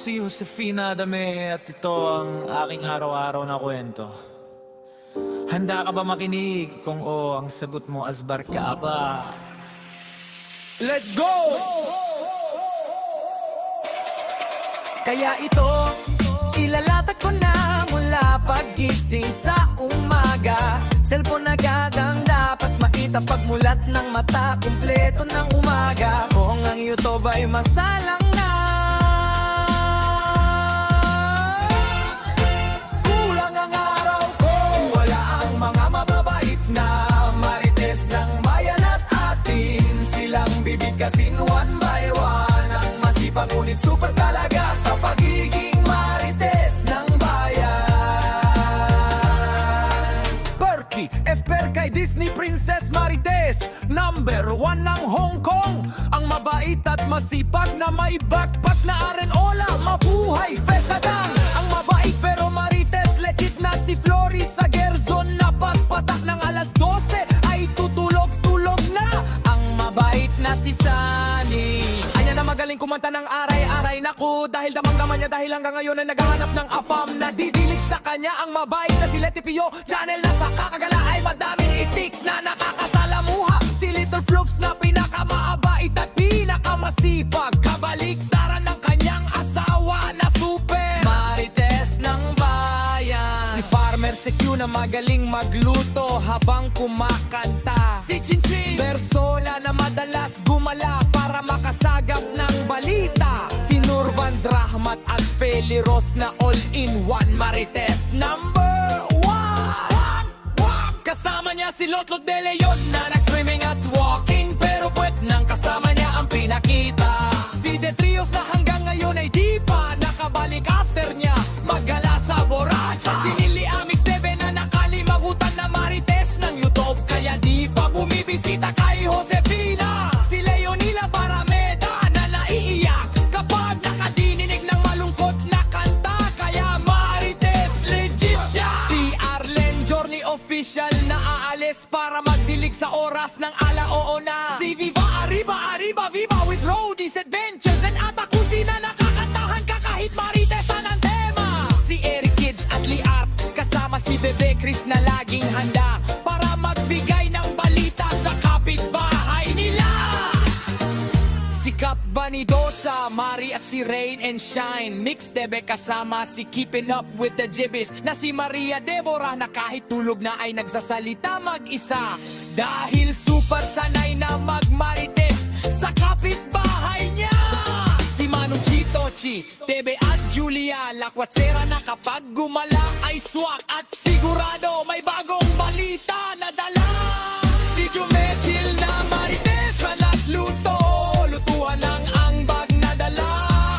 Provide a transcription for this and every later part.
si Josefina Adame at ito ang aking araw-araw na kwento. Handa ka ba makinig? Kung oo, ang sagot mo asbar ka ba? Let's go! Kaya ito, ilalatag ko na mula paggising sa umaga. Cellphone agad ang dapat makita pagmulat ng mata. Kumpleto ng umaga. Kung ang YouTube ay masalang na, kulang ang araw ko. Wala ang mga mababait na marites ng bayan at atin. Silang bibigkasin one by one. Ang masipag ngunit super talaga sa pagiging marites ng bayan. Perky, FPR kay Disney Princess Marites. Number 1 ng Hong Kong. Ang mabait at masipag na may backpack na arenola. Mabuhay, Fesadang. Ang mabait pero marites, legit na si Floris sa Gerzon. Na pagpatak ng alas 12 ay tutulog-tulog na. Ang mabait na si Sunny. Anya na magaling kumanta ng aray-aray. Naku, dahil damang-daman niya dahil hanggang ngayon ay naghahanap ng afam. Nadidilig sa kanya ang mabait na si Leti Pio. Channel na sa kakagala ay madaming itik na nakakasalamuha. Si Little Flops na pinakamaabait at pinakamasipag. Kabaliktaran ng kanyang asawa na super marites ng bayan. Si Farmer si Q na magaling magluto habang kumakanta. Si Chinchin Bersola na madalas gumala para makasagap ng balita. Si Nurvans Rahmat at Feli Ros na all-in-one marites number 1. Kasama niya si Lotlot de Leon na nag-swimming at walking, pero puwet nang kasama niya ang pinakita. Si De Trios na hanggang ngayon ay di pa nakabalik after niya maggala sa Borracha. Si Nili Amix Debe na nakalimagutan na marites ng YouTube, kaya di pa bumibisita kay Josefina. Si Leonila Barameda na naiiyak kapag nakadininig ng malungkot na kanta, kaya marites legit siya. Si Arlen Journey official na aalis para magdilig sa oras ng alaoo na. Si Viva Arriba Arriba Viva with Roadies Adventures and Atakusi na nakakantahan ka kahit maritesan ang tema. Si Eric Kids at Liart kasama si Bebe Chris na laging handa para magbigay ng balita sa kapitbahay nila. Si Cap Vanidosa, Mari at si Rain and Shine. Mix Debe kasama si Keeping Up with the Jibbies na si Maria Deborah na kahit tulog na ay nagsasalita mag-isa. Dahil super sanay na magmarites sa kapitbahay niya. Si Manong Chito, Chi, Debe at Julia Lakwatsera na kapag gumala ay swak at sigurado may bagong balita na dala. Si Jumechil na marites na nagluto, lutuan ng angbag na dala.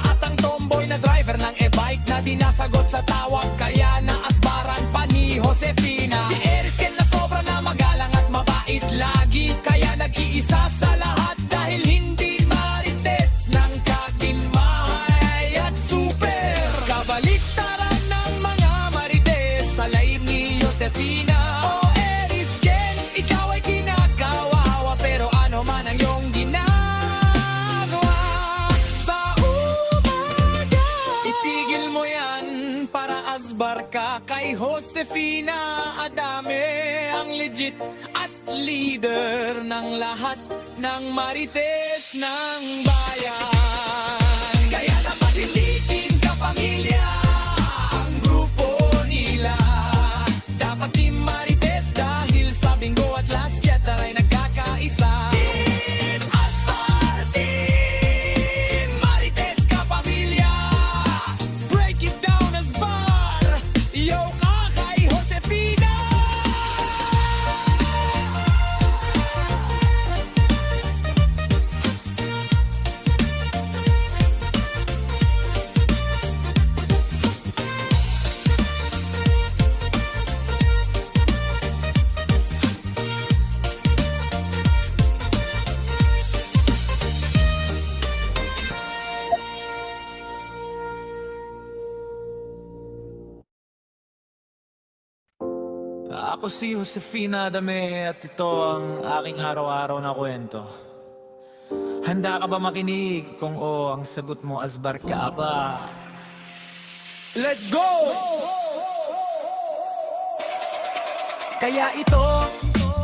At ang tomboy na driver ng e-bike na dinasagot sa tawag, kaya naasbaran pa ni Josefina. Si Erisken na sobra na magalang at mabait lagi, kaya nag-iisa sa lahat dahil hindi marites ng kaginmahay at super. Kabaliktaran ng mga marites sa laib ni Josefina. O Erisken, ikaw ay kinakawawa, pero ano man ang iyong ginagawa sa umaga, itigil mo yan para asbar ka kay Josefina Adame, ang legit at leader ng lahat ng marites ng bayan. Kaya dapat hindi pamilya ang grupo nila. Dapat team marites dahil sa bingo at last chatter ay nagkakaisa. Team Astar, Team Marites kapamilya. Break it down as bar. Yo ka kay Josefina. Ako si Josefina Adame at ito ang aking araw-araw na kwento. Handa ka ba makinig? Kung oo, ang sagot mo asbar ka ba? Let's go! Kaya ito,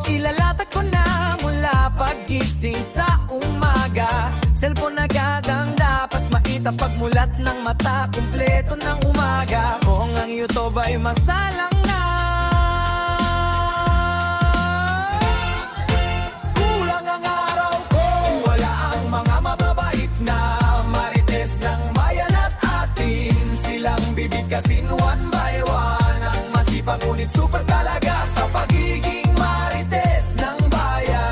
ilalatag ko na mula paggising sa umaga. Cellphone agad ang dapat maitapagmulat ng mata. Kumpleto ng umaga. Kung ang YouTube ay masalang na, kulang ang araw ko. Wala ang mga mababait na marites ng bayan at atin. Silang bibigkasin one by one. Ang masipag ngunit super talaga sa pagiging marites ng bayan.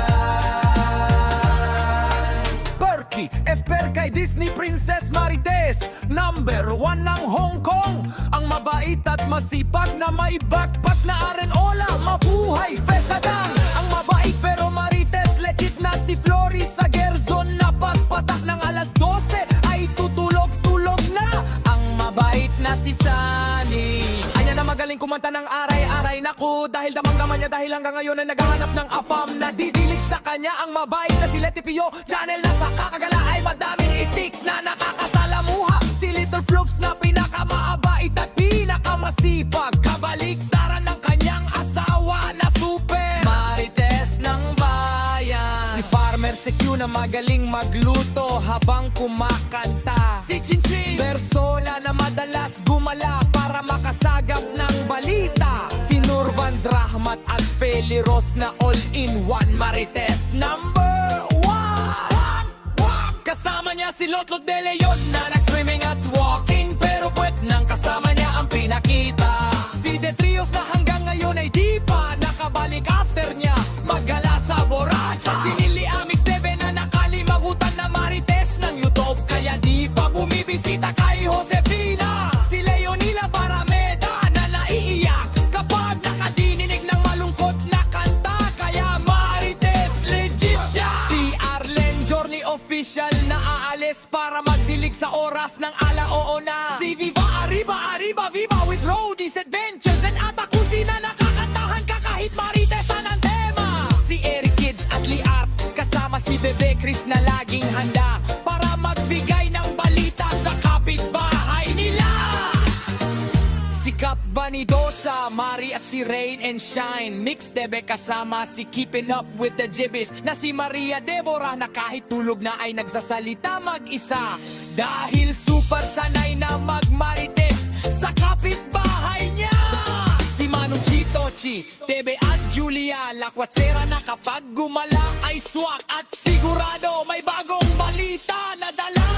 Perky, FPR kay Disney Princess Marites. Number 1 ng Hong Kong. Ang mabait at masipag na may backpack na arenola. Mabuhay, Fesadang. Ang mabait pero marites legit na si Floris sa Gerzon. Na pagpatak ng alas 12 ay tutulog-tulog na. Ang mabait na si Sunny. Anya na magaling kumanta ng aray-aray. Naku, dahil damang-daman niya dahil hanggang ngayon ay naghahanap ng afam. Nadidilig sa kanya ang mabait na si Letty Pio. Channel na sa kakagala ay madaming itik na nakakasalamuha. Si Little Floops na pinakamaabait at pinakamasipag. Kabaliktaran ng kanyang asawa na super marites ng bayan. Si Farmer Secure na magaling magluto habang kumakanta. Si Chinchin Bersola na madalas gumala para makasagap ng balita. Si Nurvans Rahmat at Feli Ros na all-in-one marites number 1. Kasama niya si Lotlot de Leon na nag-swimming at walking. Pero puwet nang kasama niya ang pinakita. Si The Trios na hanggang ngayon ay di pa nakabalik after niya maggala sa Borracha. Si Nili Amix Teve na nakalimagutan na marites ng YouTube. Kaya di pa bumibisita kay Josefina. Si Leonila Barameda na naiiyak kapag nakadinig ng malungkot na kanta. Kaya marites legit siya. Si Arlen Journey official na aalis para magdilig sa oras ng alaoo na. Si Viva Arriba Arriba Viva with Roadies Adventures and Atakusi na nakakantahan ka kahit maritesan ang tema. Si Eric Kids at Liart kasama si Bebe Chris na laging handa para magbigay ng balita sa kapitbahay nila. Si Cap Vanidosa, Mari at si Rain and Shine. Mix Debe kasama si Keeping Up with the Jibbies na si Maria Deborah na kahit tulog na ay nagsasalita mag-isa. Dahil super sanay na magmarites sa kapitbahay niya. Si Manong Chito, Chi, Tebe at Julia Lakwatsera na kapag gumala ay swak at sigurado may bagong balita na dala.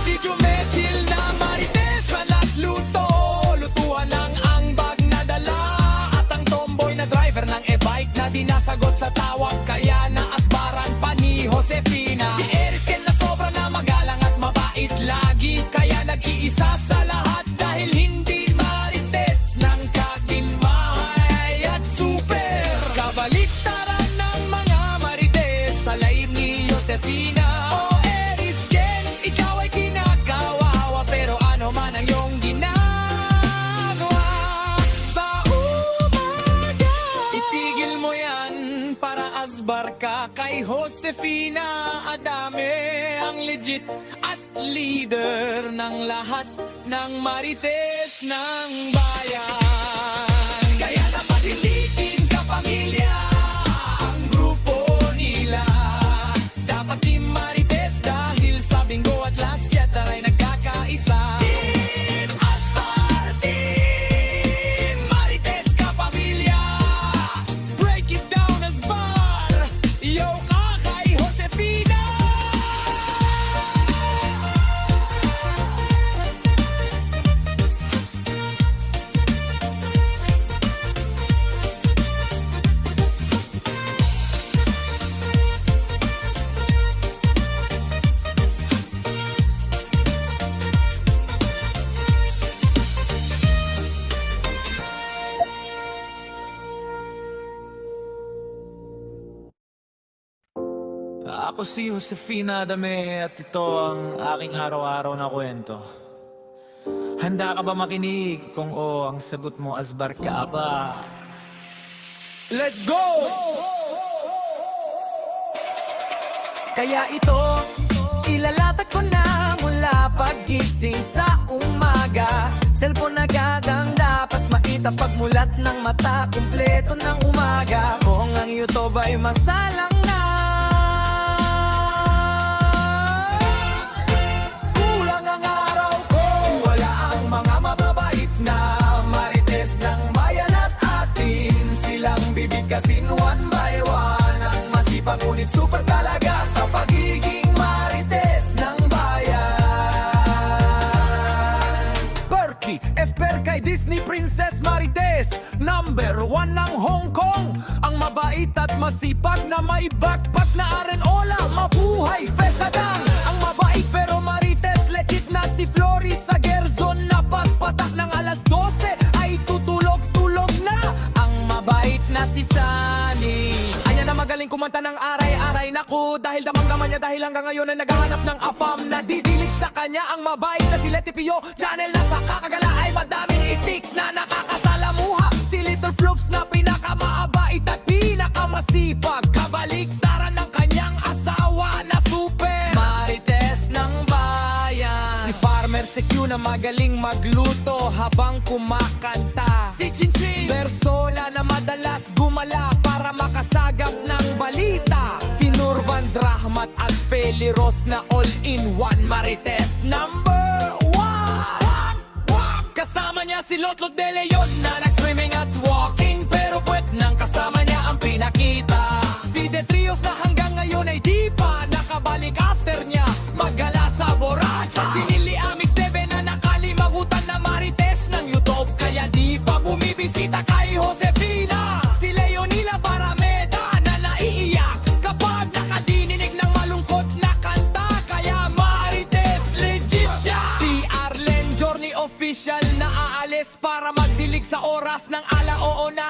Si Jumechil na marites na nagluto. Lutuan ng angbag na dala. At ang tomboy na driver ng e-bike na dinasagot sa tawag. Kaya naasbaran pa ni Josefina. Si Erisken na sobra na magalang at mabait lagi. Kaya nag-iisa sa lahat dahil hindi marites ng katimbahay at super. Kabaliktaran ng mga marites sa laib ni Josefina. O Erisken, ikaw ay kinakawawa pero ano man ang iyong ginagawa sa umaga. Itigil mo yan para asbar ka kay Josefina Adame. Ang legit at leader ng lahat ng marites ng bayan. Kaya dapat hindi din kapamilya ang grupo nila. Dapat di marites dahil sa Bingo at Last Jetter ay nagkakaisa. Team Astar, Team Marites kapamilya. Break it down as bar. Yo ka kay Josefina. Ako si Josefina Adame at ito ang aking araw-araw na kwento. Handa ka ba makinig? Kung oo, ang sagot mo asbar ka ba? Let's go! Kaya ito, ilalatag ko na mula paggising sa umaga. Cellphone agad ang dapat makita pagmulat ng mata. Kumpleto ng umaga. Kung ang YouTube ay masalang na, kulang ang araw ko. Wala ang mga mababait na marites ng bayan at atin. Silang bibigkasin one by one. Ang masipag ngunit super talaga sa pagiging marites ng bayan. Berkeley, FPR kay Disney Princess Marites. Number 1 ng Hong Kong. Ang mabait at masipag na may backpack na arenola. Mabuhay, Fesadang. Ang mabait pero marites, legit na si Flory sa Gerzon. Na pagpatak ng alas 12 ay tutulog-tulog na. Ang mabait na si Sunny. Anya na magaling kumanta ng aray-aray. Naku, dahil damang-daman niya dahil hanggang ngayon ay naghahanap ng afam. Nadidilig sa kanya ang mabait na si Letty Pio. Channel na sa kakagala ay madaming itik na nakakasalamuha. Si Little Floops na pinakamaabait at pinakamasipag. Kabaliktaran ng kanyang asawa na super marites ng bayan. Si Farmer Secure na magaling magluto habang kumakanta. Si Chinchin Bersola na madalas gumala para makasagap ng balita. Si Nurvans Rahmat at Feli Ros na all-in-one marites number 1. Kasama niya si Lotlot De Leon na nag-swimming at walking, pero puwet nang kasama niya ang pinakita. Si The Trios na hanggang ngayon ay di pa nakabalik after niya maggala sa Borracha. Si Nili Amix Debe na nakalimagutan na marites ng YouTube, kaya di pa bumibisita kay Josefina. Si Leonila Parameda na naiiyak kapag nakadinig ng malungkot na kanta, kaya marites legit siya. Si Arlen Journey official na aalis para magdilig sa oras ng alaoo na